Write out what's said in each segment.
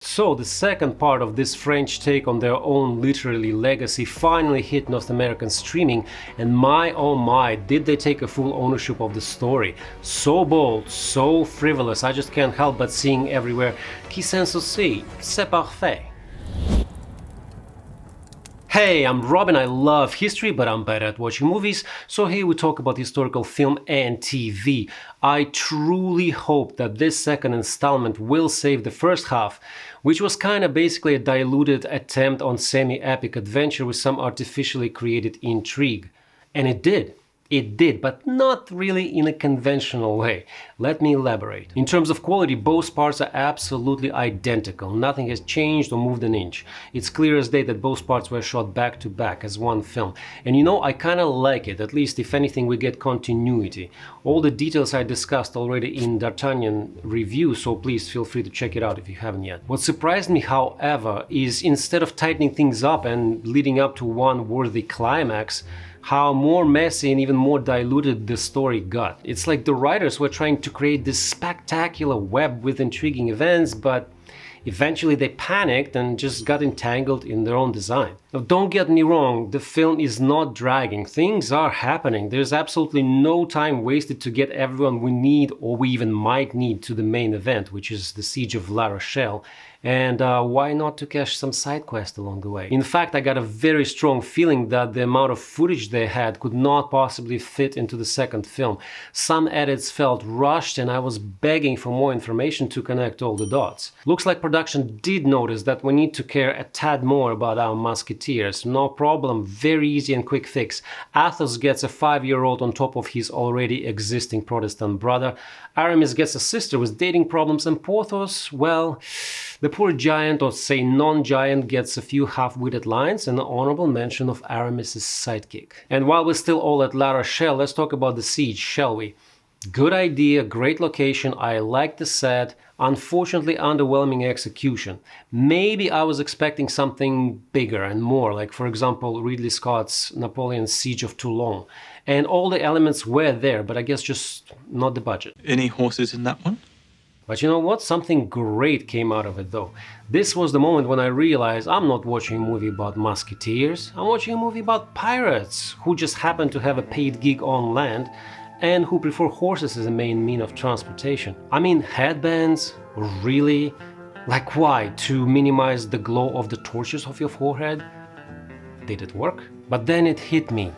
So the second part of this French take on their own literary legacy finally hit North American streaming, and my oh my, did they take a full ownership of the story. So bold, so frivolous, I just can't help but seeing everywhere qui s'en soucie, c'est parfait. Hey, I'm Robin, I love history, but I'm better at watching movies, so here we talk about historical film and TV. I truly hope that this second installment will save the first half, which was kinda basically a diluted attempt on semi-epic adventure with some artificially created intrigue. And it did. It did, but not really in a conventional way. Let me elaborate. In terms of quality, both parts are absolutely identical. Nothing has changed or moved an inch. It's clear as day that both parts were shot back to back as one film. And you know, I kinda like it. At least, if anything, we get continuity. All the details I discussed already in D'Artagnan review, so please feel free to check it out if you haven't yet. What surprised me, however, is instead of tightening things up and leading up to one worthy climax, how more messy and even more diluted the story got. It's like the writers were trying to create this spectacular web with intriguing events, but eventually they panicked and just got entangled in their own design. Now, don't get me wrong, the film is not dragging. Things are happening. There's absolutely no time wasted to get everyone we need or we even might need to the main event, which is the Siege of La Rochelle. And why not to catch some side quest along the way? In fact, I got a very strong feeling that the amount of footage they had could not possibly fit into the second film. Some edits felt rushed and I was begging for more information to connect all the dots. Looks like production did notice that we need to care a tad more about our musketeers. No problem, very easy and quick fix. Athos gets a 5-year-old on top of his already existing Protestant brother. Aramis gets a sister with dating problems, and Porthos, well, the poor giant, or say non-giant, gets a few half-witted lines and an honorable mention of Aramis' sidekick. And while we're still all at La Rochelle, let's talk about the siege, shall we? Good idea, great location, I like the set, unfortunately underwhelming execution. Maybe I was expecting something bigger and more, like for example Ridley Scott's Napoleon's Siege of Toulon. And all the elements were there, but I guess just not the budget. Any horses in that one? But you know what? Something great came out of it though. This was the moment when I realized I'm not watching a movie about musketeers, I'm watching a movie about pirates who just happen to have a paid gig on land and who prefer horses as a main mean of transportation. I mean, headbands? Really? Like why? To minimize the glow of the torches of your forehead? Did it work? But then it hit me.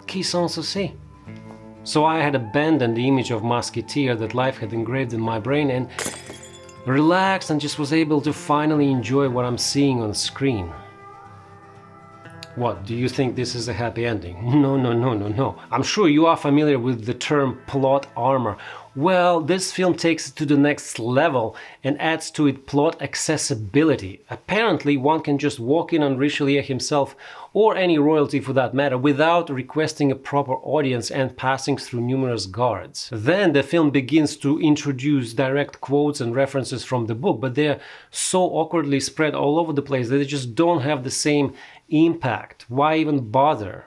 Qui s'en soucie? So I had abandoned the image of musketeer that life had engraved in my brain and relaxed and just was able to finally enjoy what I'm seeing on screen. What, do you think this is a happy ending? No. I'm sure you are familiar with the term plot armor. Well, this film takes it to the next level and adds to it plot accessibility. Apparently, one can just walk in on Richelieu himself, or any royalty for that matter, without requesting a proper audience and passing through numerous guards. Then the film begins to introduce direct quotes and references from the book, but they're so awkwardly spread all over the place that they just don't have the same impact. Why even bother?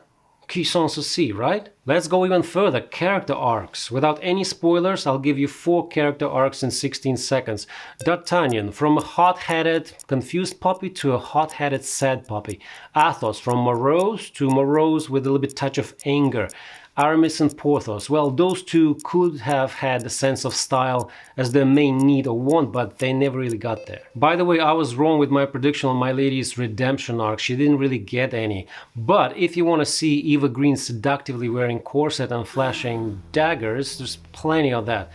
Qui s'en soucie, right? Let's go even further. Character arcs. Without any spoilers, I'll give you 4 character arcs in 16 seconds. D'Artagnan, from a hot-headed, confused puppy to a hot-headed, sad puppy. Athos, from morose to morose with a little bit touch of anger. Aramis and Porthos, well, those two could have had a sense of style as their main need or want, but they never really got there. By the way, I was wrong with my prediction on my lady's redemption arc. She didn't really get any. But if you want to see Eva Green seductively wearing corset and flashing daggers, there's plenty of that.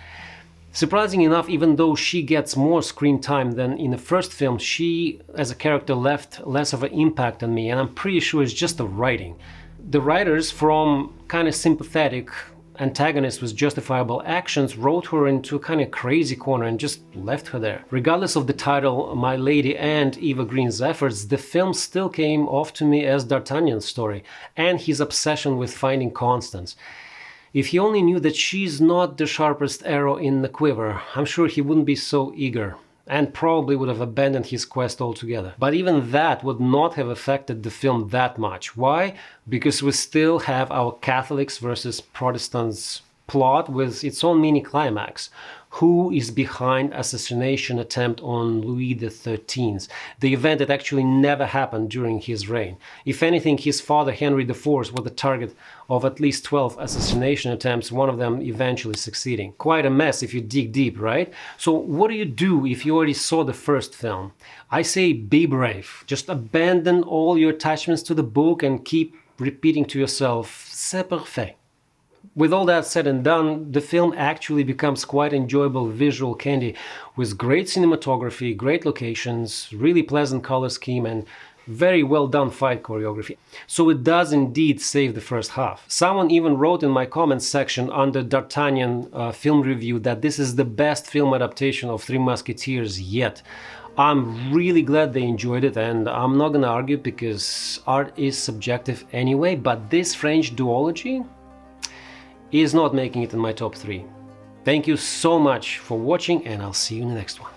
Surprising enough, even though she gets more screen time than in the first film, she, as a character, left less of an impact on me, and I'm pretty sure it's just the writing. The writers, from kind of sympathetic antagonist with justifiable actions, wrote her into a kind of crazy corner and just left her there. Regardless of the title, My Lady, and Eva Green's efforts, the film still came off to me as D'Artagnan's story and his obsession with finding Constance. If he only knew that she's not the sharpest arrow in the quiver, I'm sure he wouldn't be so eager, and probably would have abandoned his quest altogether. But even that would not have affected the film that much. Why? Because we still have our Catholics versus Protestants plot with its own mini climax. who is behind assassination attempt on Louis XIII, the event that actually never happened during his reign. If anything, his father Henry IV was the target of at least 12 assassination attempts, one of them eventually succeeding. Quite a mess if you dig deep, right? So what do you do if you already saw the first film? I say be brave. Just abandon all your attachments to the book and keep repeating to yourself, c'est parfait. With all that said and done, the film actually becomes quite enjoyable visual candy with great cinematography, great locations, really pleasant color scheme, and very well done fight choreography. So it does indeed save the first half. Someone even wrote in my comments section under D'Artagnan film review that this is the best film adaptation of Three Musketeers yet. I'm really glad they enjoyed it, and I'm not gonna argue because art is subjective anyway, but this French duology is not making it in my top 3. Thank you so much for watching, and I'll see you in the next one.